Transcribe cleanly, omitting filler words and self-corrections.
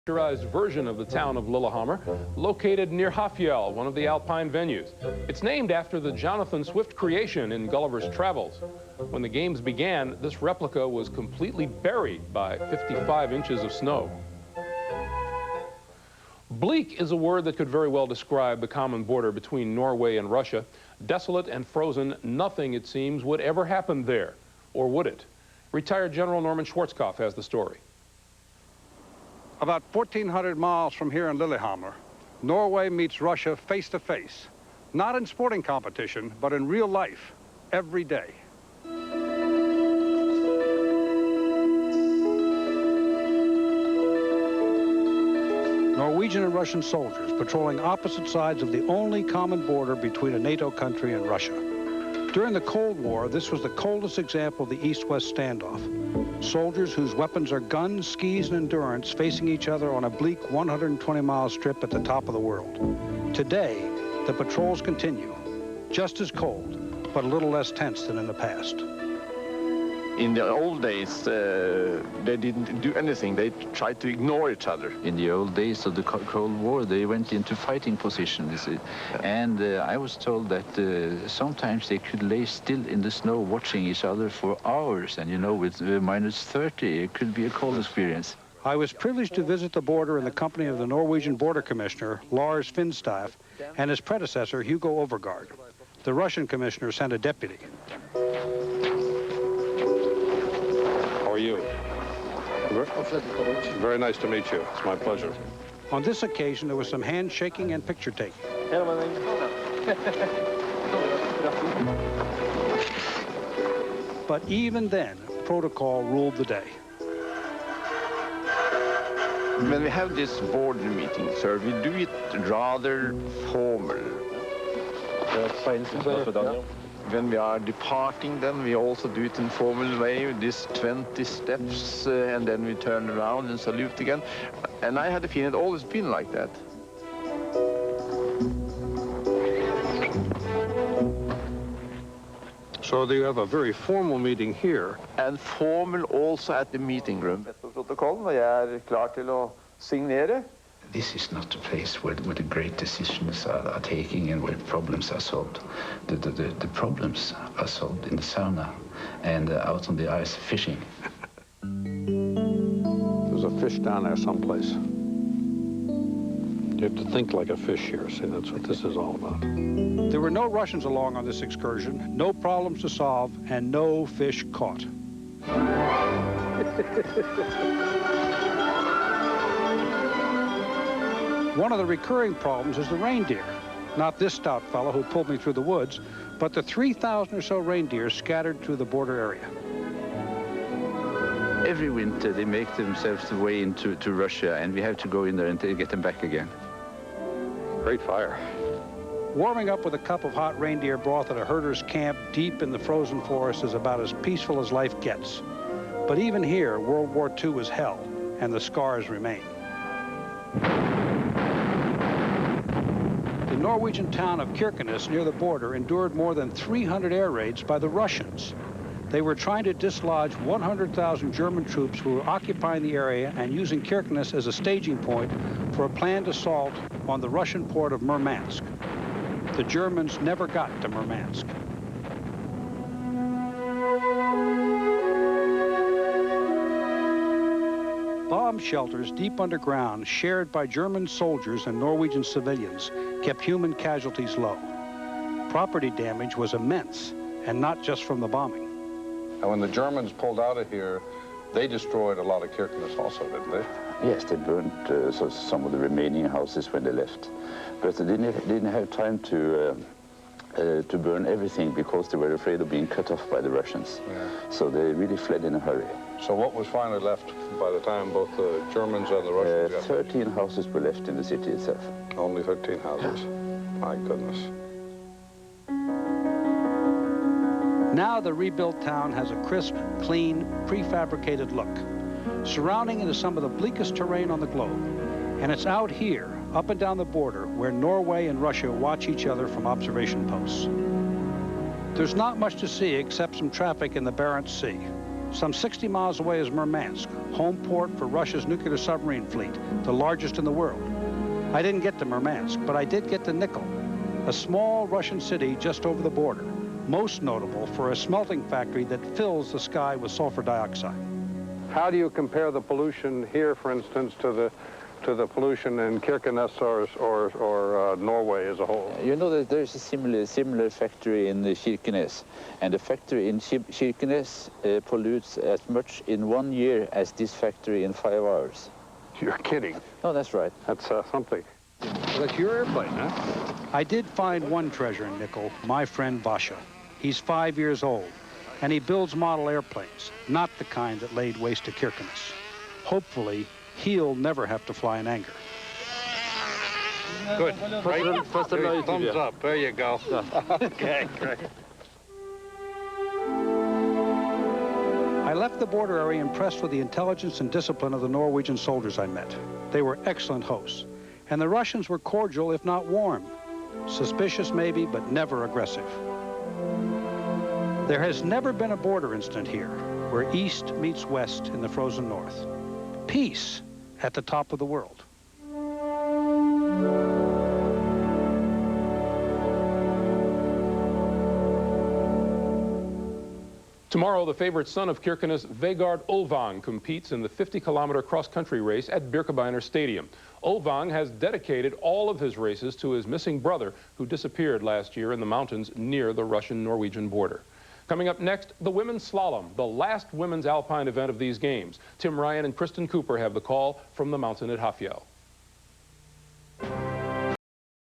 Miniaturized version of the town of Lillehammer, located near Hafjell, one of the Alpine venues. It's named after the Jonathan Swift creation in Gulliver's Travels. When the games began, this replica was completely buried by 55 inches of snow. Bleak is a word that could very well describe the common border between Norway and Russia. Desolate and frozen, nothing, it seems, would ever happen there. Or would it? Retired General Norman Schwarzkopf has the story. About 1,400 miles from here in Lillehammer, Norway meets Russia face to face. Not in sporting competition, but in real life, every day. Norwegian and Russian soldiers patrolling opposite sides of the only common border between a NATO country and Russia. During the Cold War, this was the coldest example of the East-West standoff. Soldiers whose weapons are guns, skis, and endurance facing each other on a bleak 120-mile strip at the top of the world. Today, the patrols continue, just as cold, but a little less tense than in the past. In the old days, they didn't do anything. They tried to ignore each other. In the old days of the Cold War, they went into fighting positions. And I was told that sometimes they could lay still in the snow watching each other for hours. And you know, with minus 30, it could be a cold experience. I was privileged to visit the border in the company of the Norwegian Border Commissioner, Lars Finstaff, and his predecessor, Hugo Overgaard. The Russian commissioner sent a deputy. How are you? Very nice to meet you. It's my pleasure. On this occasion, there was some handshaking and picture taking. But even then, protocol ruled the day. When we have this border meeting, sir, we do it rather formal. When we are departing, then we also do it in formal way, with this 20 steps, and then we turn around and salute again. And I had the feeling it's always been like that. So you have a very formal meeting here. And formal also at the meeting room. Protokollen, og jeg klar til å signere. This is not a place where the great decisions are taken and where problems are solved. The problems are solved in the sauna and out on the ice fishing. There's a fish down there someplace. You have to think like a fish here. See, that's what this is all about. There were no Russians along on this excursion, no problems to solve, and no fish caught. One of the recurring problems is the reindeer. Not this stout fellow who pulled me through the woods, but the 3,000 or so reindeer scattered through the border area. Every winter, they make themselves the way into Russia, and we have to go in there and get them back again. Great fire. Warming up with a cup of hot reindeer broth at a herder's camp deep in the frozen forest is about as peaceful as life gets. But even here, World War II was hell, and the scars remain. The Norwegian town of Kirkenes near the border endured more than 300 air raids by the Russians. They were trying to dislodge 100,000 German troops who were occupying the area and using Kirkenes as a staging point for a planned assault on the Russian port of Murmansk. The Germans never got to Murmansk. Bomb shelters deep underground, shared by German soldiers and Norwegian civilians, kept human casualties low. Property damage was immense, and not just from the bombing. And when the Germans pulled out of here, they destroyed a lot of Kirkenes also, didn't they? Yes, they burnt some of the remaining houses when they left. But they didn't have time to burn everything because they were afraid of being cut off by the Russians. Yeah. So they really fled in a hurry. So what was finally left by the time both the Germans and the Russians got 13 houses were left in the city itself. Only 13 houses. My goodness. Now the rebuilt town has a crisp, clean, prefabricated look. Surrounding it is some of the bleakest terrain on the globe. And it's out here, up and down the border, where Norway and Russia watch each other from observation posts. There's not much to see except some traffic in the Barents Sea. Some 60 miles away is Murmansk, home port for Russia's nuclear submarine fleet, the largest in the world. I didn't get to Murmansk, but I did get to Nikkel, a small Russian city just over the border, most notable for a smelting factory that fills the sky with sulfur dioxide. How do you compare the pollution here, for instance, to the pollution in Kirkenes or Norway as a whole? You know that there's a similar factory in Kirkenes, and the factory in Kirkenes pollutes as much in 1 year as this factory in 5 hours. You're kidding. Oh, that's right. That's something. Well, that's your airplane, huh? I did find one treasure in Nikkel, my friend Basha. He's 5 years old, and he builds model airplanes, not the kind that laid waste to Kirkenes. Hopefully, he'll never have to fly in anger. Good. Right? Thumbs up. There you go. Okay, great. I left the border area impressed with the intelligence and discipline of the Norwegian soldiers I met. They were excellent hosts, and the Russians were cordial, if not warm. Suspicious maybe, but never aggressive. There has never been a border incident here, where east meets west in the frozen north. Peace at the top of the world. Tomorrow, the favorite son of Kirkenes, Vegard Olvang, competes in the 50-kilometer cross-country race at Birkebeiner Stadium. Olvang has dedicated all of his races to his missing brother, who disappeared last year in the mountains near the Russian-Norwegian border. Coming up next, the women's slalom, the last women's alpine event of these games. Tim Ryan and Kristen Cooper have the call from the mountain at Hafjell.